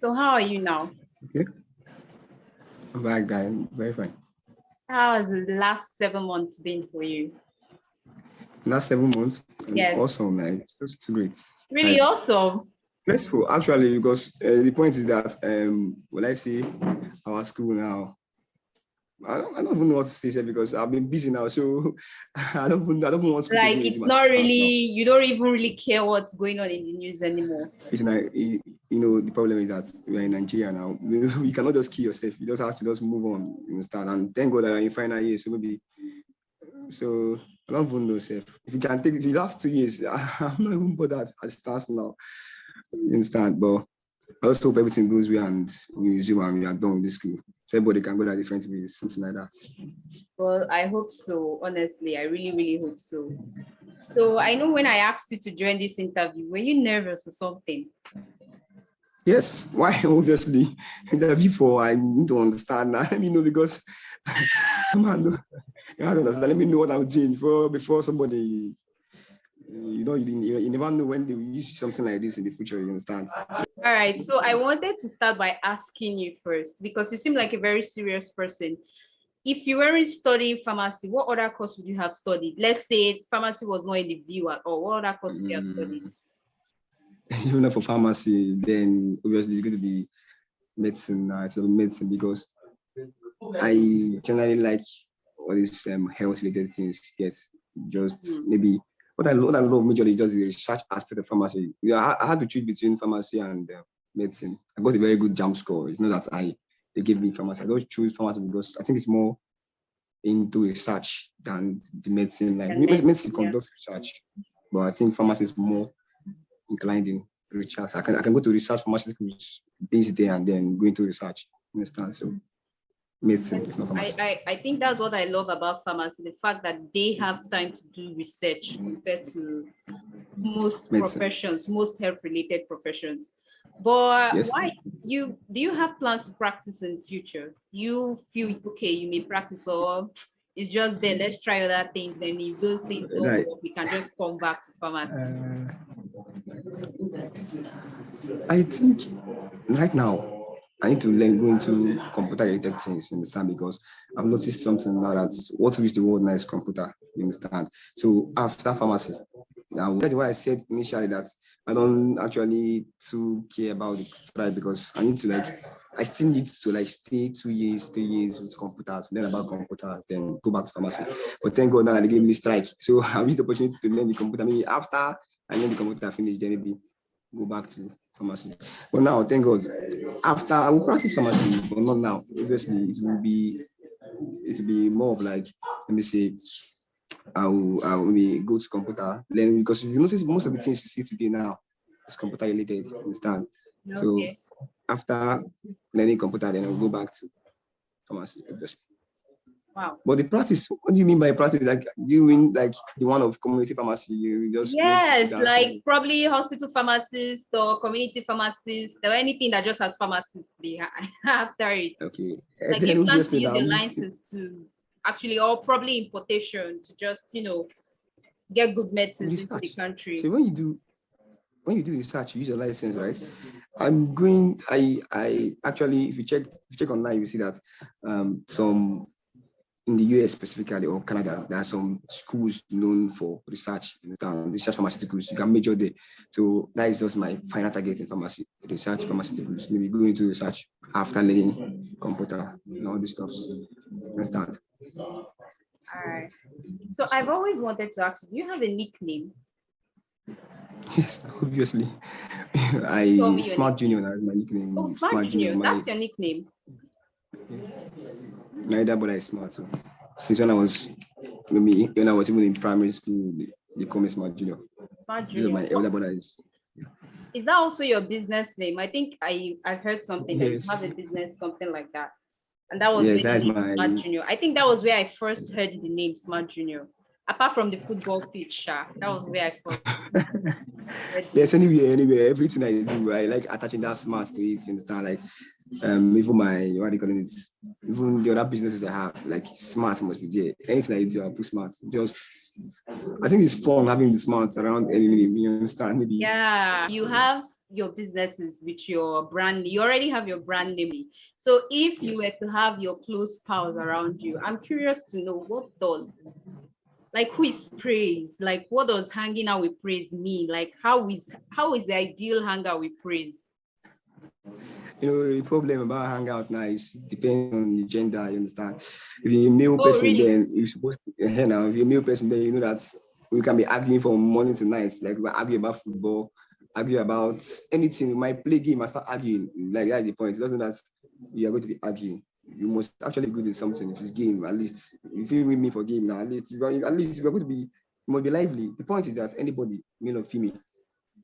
So how are you now? Okay. I'm back, guy. Very fine. How has the last 7 months been for you? Last 7 months, Yes. awesome, man. Just great. Really Like awesome. stressful, actually, because the point is that will I say our school now? I don't even know what to say sef, because I've been busy now, so I don't even want to Like even it's resume not assistance really, now. you don't even really care what's going on in the news anymore. The problem is that we are in Nigeria now. We cannot just kill yourself. You just have to just move on, you understand? And thank God that you're in final year, so I don't even know, sef. If you can take the last 2 years, I'm not even bothered as it stands now. You understand? But I just hope everything goes well and we resume and we are done with this school. So everybody can go their different ways, something like that. Well, I hope so. Honestly, I really, really hope so. So I know when I asked you to join this interview, were you nervous or something? Yes, why? Obviously, before I need to understand now. Let me know, because man, you have to understand. Let me know what I'm doing before somebody. You never know when they will use something like this in the future. You understand? All right. So I wanted to start by asking you first, because you seem like a very serious person. If you weren't studying pharmacy, what other course would you have studied? Let's say pharmacy was not in the view at all. What other course would you have studied? Even for pharmacy, then obviously it's going to be medicine. It's medicine, because I generally like all these health related things. Yes, just maybe what I love majorly just the research aspect of pharmacy. Yeah, I had to choose between pharmacy and medicine. I got a very good jam score. It's not that they gave me pharmacy. I just choose pharmacy because I think it's more into research than the medicine. Like medicine conducts research, but I think pharmacy is more inclined in research. I can go to research pharmaceuticals based there and then go into research. Understand? So medicine, not pharmacy. I think that's what I love about pharmacy, the fact that they have time to do research compared to most medicine. professions, most health related professions. But Yes. do you have plans to practice in the future? You feel okay, you may practice, or it's just there, let's try other things, then if those things don't work, we can just come back to pharmacy? I think right now I need to go into computer related things, you understand? Because I've noticed something now, that what we use the word now is computer, you understand? So after pharmacy, now that's why I said initially that I don't actually too care about the strike, because I still need to stay 2 years, 3 years with computers, learn about computers, then go back to pharmacy. But thank God now they gave me strike. So I need the opportunity to learn the computer. Maybe after I learn the computer finish, then maybe go back to pharmacy. But now, thank God, after I will practice pharmacy, but not now. Obviously, it will be more of like, let me say, I will maybe go to computer, learn, because if you notice most of the things you see today now is computer related, you understand? Okay. So after learning computer, then I'll go back to pharmacy, obviously. Wow. But the practice, what do you mean by practice? Like, do you mean like the one of community pharmacy? You just yes, like probably hospital pharmacist or community pharmacist or anything that just has pharmacists after it. Okay. Like you plan to use your license to actually, or probably importation to just get good medicines into the country. So when you do research, you use your license, right? I actually, if you check online, you see that some in the US specifically, or Canada, there are some schools known for research pharmaceuticals. You can major there. So that is just my final target in pharmacy, research pharmaceuticals. Maybe go into research after learning computer and all these stuff. Understand? All right. So I've always wanted to ask you, do you have a nickname? Yes, obviously. Smart Junior is my nickname. Oh, Smart Junior, that's your nickname. My elder brother is smart. So since when I was even in primary school, they call me Smart Junior. Smart Junior. My elder brother is. Is that also your business name? I think I've heard something that you have a business, something like that. And that was Smart Junior. I think that was where I first heard the name Smart Junior. Apart from the football pitch, that was where I first heard. Yes, anywhere, everything I do, I like attaching that smart to it, you understand? Like even my even the other businesses I have, like smart must be there. Anything I do, I'll put smart. I think it's fun having the smarts around anyway, you understand? Maybe. Yeah, you have your businesses with your brand. You already have your brand name. So if you were to have your close pals around you, I'm curious to know who is Praise? Like, what does hanging out with Praise mean? Like, how is the ideal hangout with Praise? The problem about hangout now is depends on the gender, you understand? If you're a male person, really? Then you're supposed to, if you're a male person, then you know that we can be arguing from morning to night. Like, we argue about football, argue about anything. We might play game and start arguing. Like, that's the point. It doesn't mean that you are going to be arguing. You must actually be good at something. If it's game, at least. If you with me for game now, at least we're going to be, you must be lively. The point is that anybody, male or female,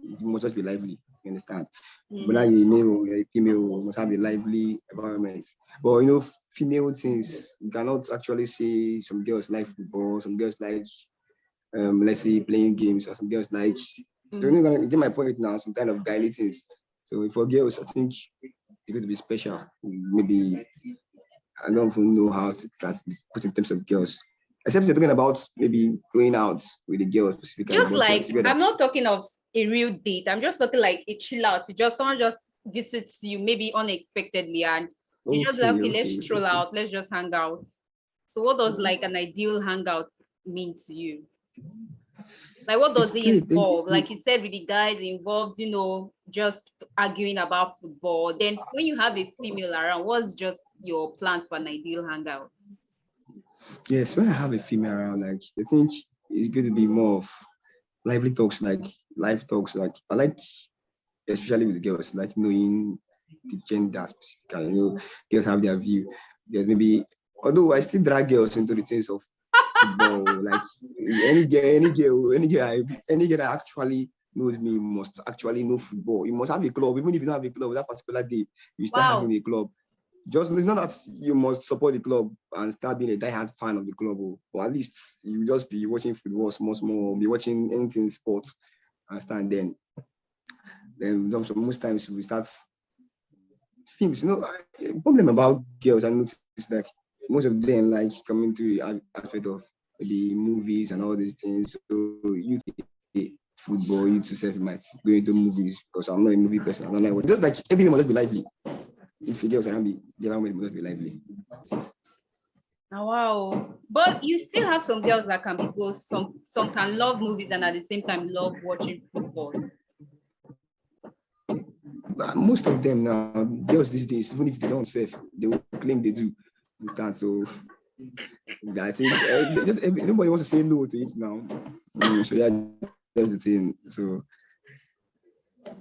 you must just be lively. You understand? Mm-hmm. Whether you're male or you're female, you must have a lively environment. But female things, you cannot actually say some girls like football, some girls like let's say playing games, or some girls like so you're gonna get my point now, some kind of guily things. So for girls, I think it's going to be special. Maybe I don't even know how to put in terms of girls. Except you're talking about maybe going out with the girls specifically. Just like I'm not talking of a real date. I'm just talking like a chill out. Someone just visits you maybe unexpectedly and you just like, okay, let's stroll out, let's just hang out. So what does like an ideal hangout mean to you? Like what does it involve? Like you said with the guys, it involves, just arguing about football. Then when you have a female around, what's just your plans for an ideal hangout? Yes, when I have a female around, like I think it's going to be more of lively talks, like live talks. Like I like, especially with girls, like knowing the gender specifically. Girls have their view. There's maybe, although I still drag girls into the things of football. Like any girl that actually knows me must actually know football. You must have a club, even if you don't have a club that particular day, you start having a club. Just it's not that you must support the club and start being a diehard fan of the club, or at least you just be watching football small, be watching anything sports, and stand then most times we start films. The problem about girls I notice is like most of them like coming to the aspect of the movies and all these things. So you football, you yourself might go into movies because I'm not a movie person. I'm not like just like everything must be lively. If the girls around me, the environment must be lively. Oh, wow. But you still have some girls that can be both. Some can love movies and at the same time love watching football. Most of them now, girls these days, even if they don't safe, they will claim they do. So I think nobody wants to say no to it now. So yeah, that's the thing. So all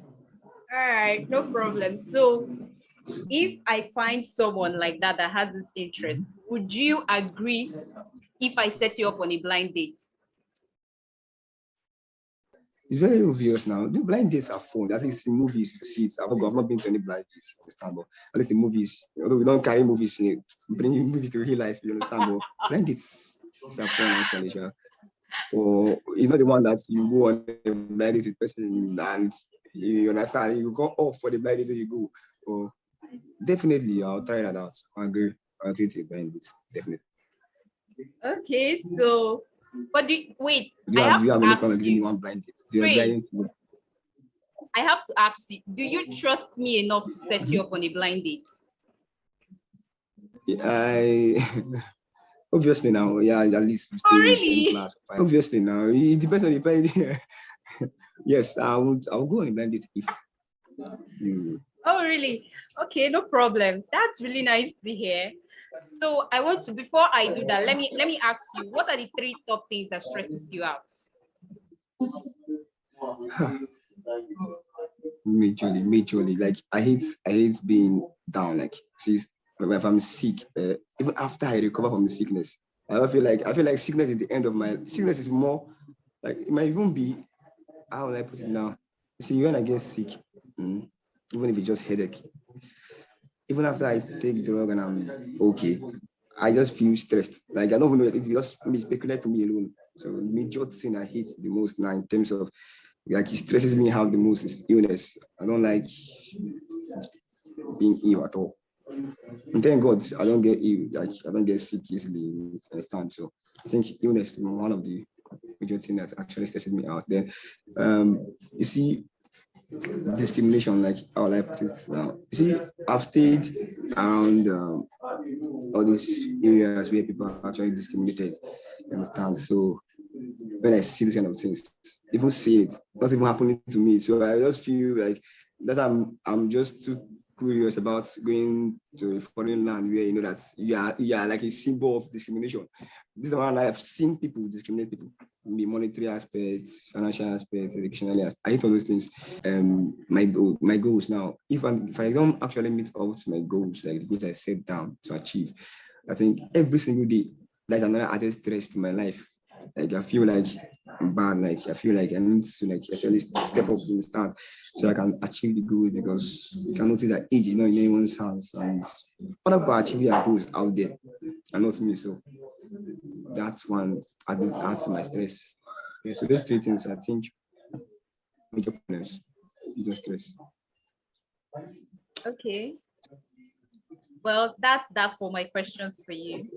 right, no problem. So if I find someone like that has this interest, would you agree if I set you up on a blind date? It's very obvious now. The blind dates are fun. At least in movies, you see it. I've not been to any blind dates, you understand? But at least in movies, although we don't carry movies in it, bring movies to real life, you understand? But blind dates are fun actually, sure. Or it's not the one that you go on a blind date with person and you understand, you go off for the blind date you go. Or definitely, I'll try that out. I agree to blind dates, definitely. Okay, so but wait. Do you have any comment giving me one blind date? I have to ask you, do you trust me enough to set you up on a blind date? Obviously now, yeah, at least we stay in the same class. Obviously now, it depends on the blind date. Yes, I'll go on a blind date if you. Oh, really? Okay, no problem. That's really nice to hear. So I want to, before I do that, let me ask you, what are the 3 top things that stresses you out? Majorly. Like I hate being down. Like if I'm sick, even after I recover from the sickness, I feel like sickness is the end of my sickness is more like it might even be, how will I put it now? See, when I get sick, even if it's just headache, even after I take the drug and I'm okay, I just feel stressed. Like I don't even know it's just speculate to me alone. So the major thing I hate the most now in terms of like it stresses me out the most is illness. I don't like being ill at all. And thank God I don't get ill, like I don't get sick easily, understand. So I think illness is one of the major things that actually stresses me out. Then you see, discrimination, like how I put it now. You see, I've stayed around all these areas where people are actually discriminated. You understand? So when I see these kind of things, even see it, not even happening to me. So I just feel like that I'm just too curious about going to a foreign land where you know that you are like a symbol of discrimination. This is one I've seen people discriminate people in the monetary aspects, financial aspects, educational aspects. I hate all those things. My goals now. If I don't actually meet up to my goals, like the goals I set down to achieve, I think every single day there's another added stress to my life. Like I feel like I'm bad, like I feel like I need to like actually step up to the start so I can achieve the goal, because you can notice that age is not in anyone's hands, and other people achieve their goals out there and not me. So that's one adds to my stress. Yeah, so those three things I think major problems, just stress. Okay. Well, that's that for my questions for you.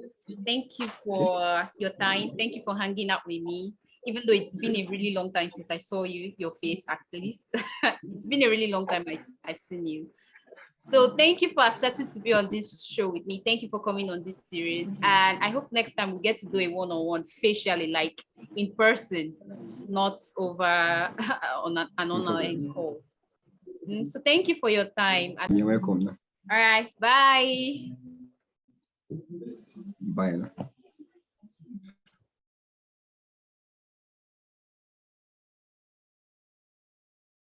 Thank you for your time. Thank you for hanging out with me. Even though it's been a really long time since I saw your face at least. It's been a really long time I've seen you. So thank you for accepting to be on this show with me. Thank you for coming on this series. And I hope next time we get to do a one-on-one facially, like in person, not over on an online call. So thank you for your time. You're welcome. All right, bye. Bye.